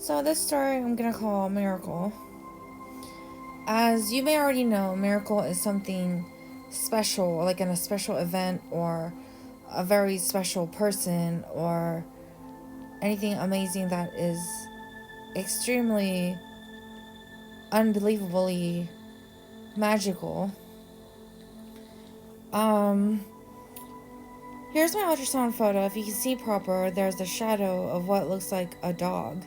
So this story I'm gonna call Miracle. As you may already know, Miracle is something special, like in a special event or a very special person or anything amazing that is extremely, unbelievably magical. Um, Here's my ultrasound photo. If you can see proper, there's a shadow of what looks like a dog.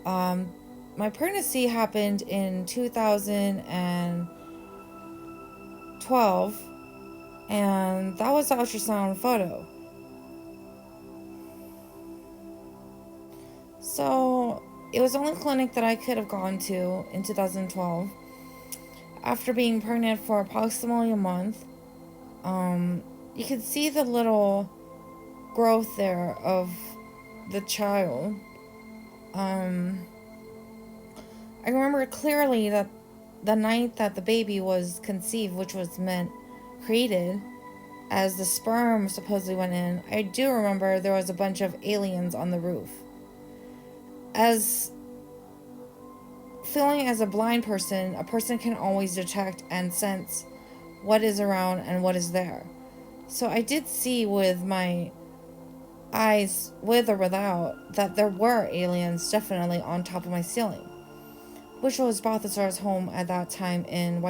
Um, my pregnancy happened in 2012, and that was the ultrasound photo. So it was the only clinic that I could have gone to in 2012. After being pregnant for approximately a month, um, you could see the little growth there of the child. Um, I remember clearly that the night that the baby was conceived, which was meant created, as the sperm supposedly went in, I do remember there was a bunch of aliens on the roof. As feeling as a blind person, a person can always detect and sense what is around and what is there. So I did see with my eyes, with or without, that there were aliens definitely on top of my ceiling, which was Balthazar's home at that time in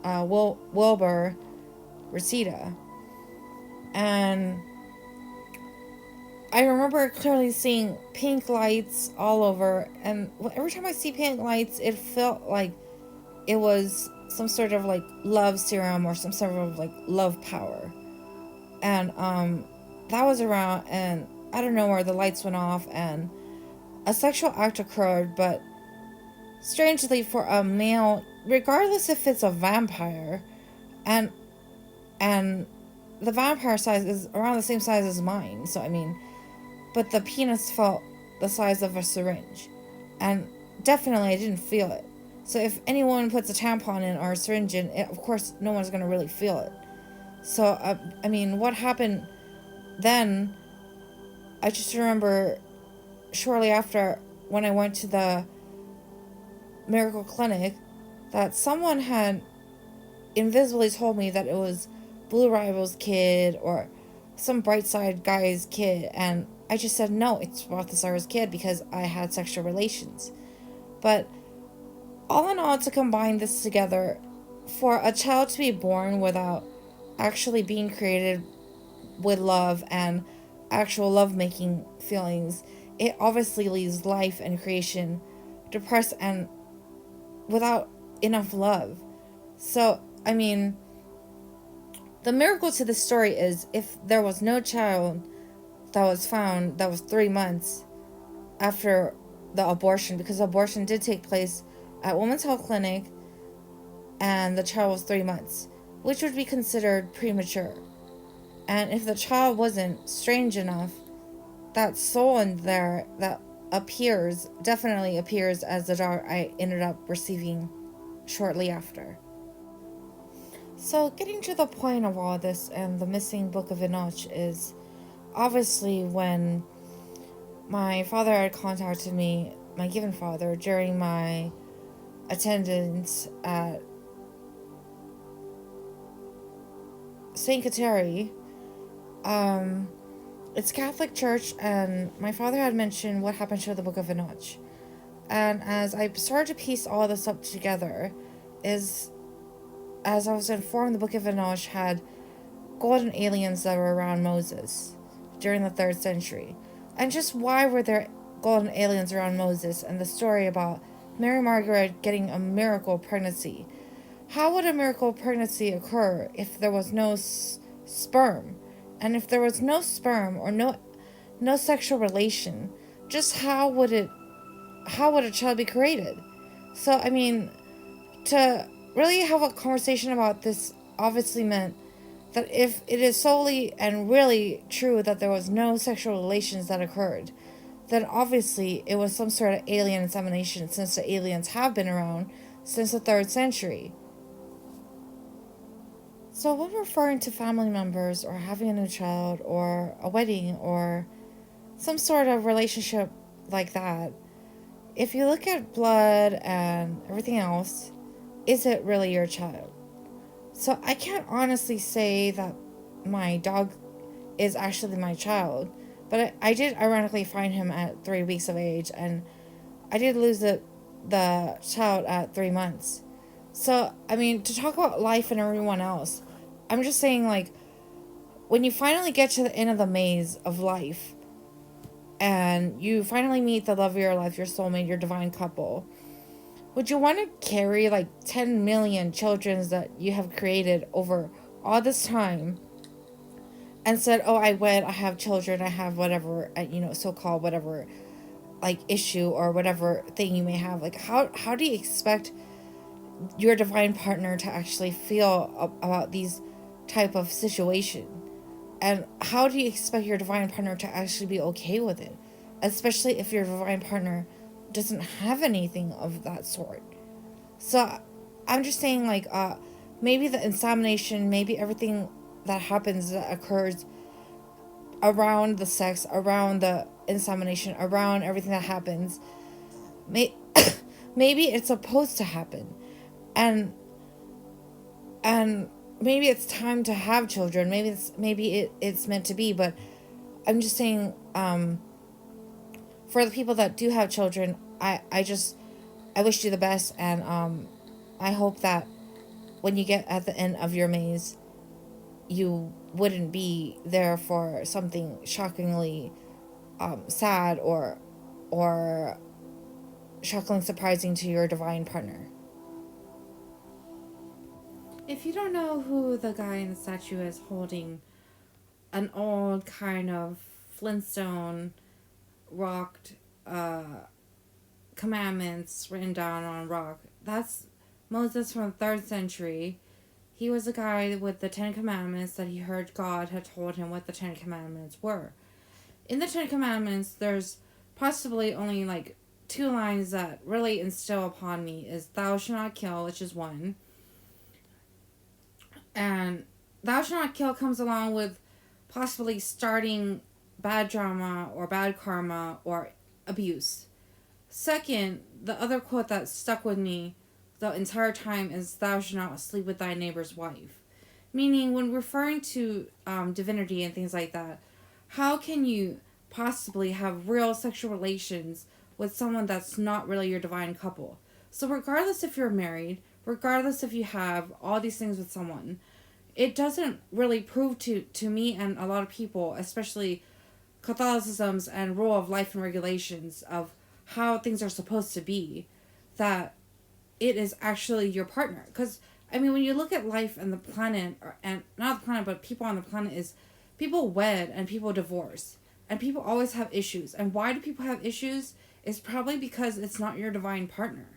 Wilbur, Reseda. And I remember clearly seeing pink lights all over, and every time I see pink lights, it felt like it was some sort of like love serum or some sort of like love power. And that was around, and I don't know where the lights went off, and a sexual act occurred, but strangely for a male, regardless if it's a vampire, and and the vampire size is around the same size as mine, so I mean, but the penis felt the size of a syringe, and definitely I didn't feel it. So if anyone puts a tampon in or a syringe in, of course no one's gonna really feel it. So I mean, what happened then? I just remember shortly after when I went to the miracle clinic that someone had invisibly told me that it was Blue Rival's kid or some bright side guy's kid, and I just said no, it's Balthazar's kid because I had sexual relations. But all in all, to combine this together, for a child to be born without actually being created with love and actual love making feelings, it obviously leaves life and creation depressed and without enough love. So, I mean, the miracle to this story is if there was no child that was found that was 3 months after the abortion, because abortion did take place at Women's Health Clinic, and the child was 3 months, which would be considered premature. And if the child wasn't strange enough, that soul in there that appears definitely appears as the daughter I ended up receiving shortly after. So, getting to the point of all this and the missing Book of Enoch is obviously when my father had contacted me, my given father, during my attendance at St. Kateri. Um, it's Catholic Church, and my father had mentioned what happened to the Book of Enoch. And as I started to piece all this up together, is as I was informed, the Book of Enoch had golden aliens that were around Moses during the 3rd century. And just why were there golden aliens around Moses, and the story about Mary Margaret getting a miracle pregnancy? How would a miracle pregnancy occur if there was no sperm? And if there was no sperm or no sexual relation, just how would a child be created? So I mean, to really have a conversation about this obviously meant that if it is solely and really true that there was no sexual relations that occurred, then obviously it was some sort of alien insemination, since the aliens have been around since the 3rd century. So when referring to family members or having a new child or a wedding or some sort of relationship like that, if you look at blood and everything else, is it really your child? So I can't honestly say that my dog is actually my child, but I did ironically find him at 3 weeks of age, and I did lose the child at 3 months. So I mean, to talk about life and everyone else, I'm just saying, like, when you finally get to the end of the maze of life, and you finally meet the love of your life, your soulmate, your divine couple, would you want to carry like 10 million children that you have created over all this time and said, oh, I wed, I have children, I have whatever, so called whatever, like, issue or whatever thing you may have? Like, how do you expect your divine partner to actually feel about these type of situation? And how do you expect your divine partner to actually be okay with it? Especially if your divine partner doesn't have anything of that sort. So I'm just saying, like, maybe the insemination, maybe everything that happens, that occurs around the sex, around the insemination, around everything that happens, may, maybe it's supposed to happen. And and maybe it's time to have children. Maybe it's meant to be. But I'm just saying, for the people that do have children, I wish you the best, and I hope that when you get at the end of your maze, you wouldn't be there for something shockingly sad or shockingly surprising to your divine partner. If you don't know who the guy in the statue is holding an old kind of Flintstone rocked commandments written down on rock, that's Moses from the 3rd century. He was a guy with the 10 Commandments that he heard God had told him what the 10 Commandments were. In the 10 Commandments, there's possibly only like 2 lines that really instill upon me is thou shalt not kill, which is one. And thou shalt not kill comes along with possibly starting bad drama or bad karma or abuse. Second, the other quote that stuck with me the entire time is thou shalt not sleep with thy neighbor's wife. Meaning, when referring to divinity and things like that, how can you possibly have real sexual relations with someone that's not really your divine couple? So regardless if you're married, regardless if you have all these things with someone, it doesn't really prove to me and a lot of people, especially Catholicism's and rule of life and regulations of how things are supposed to be, that it is actually your partner. Because, I mean, when you look at life and the planet, and not the planet, but people on the planet, is people wed and people divorce. And people always have issues. And why do people have issues? It's probably because it's not your divine partner.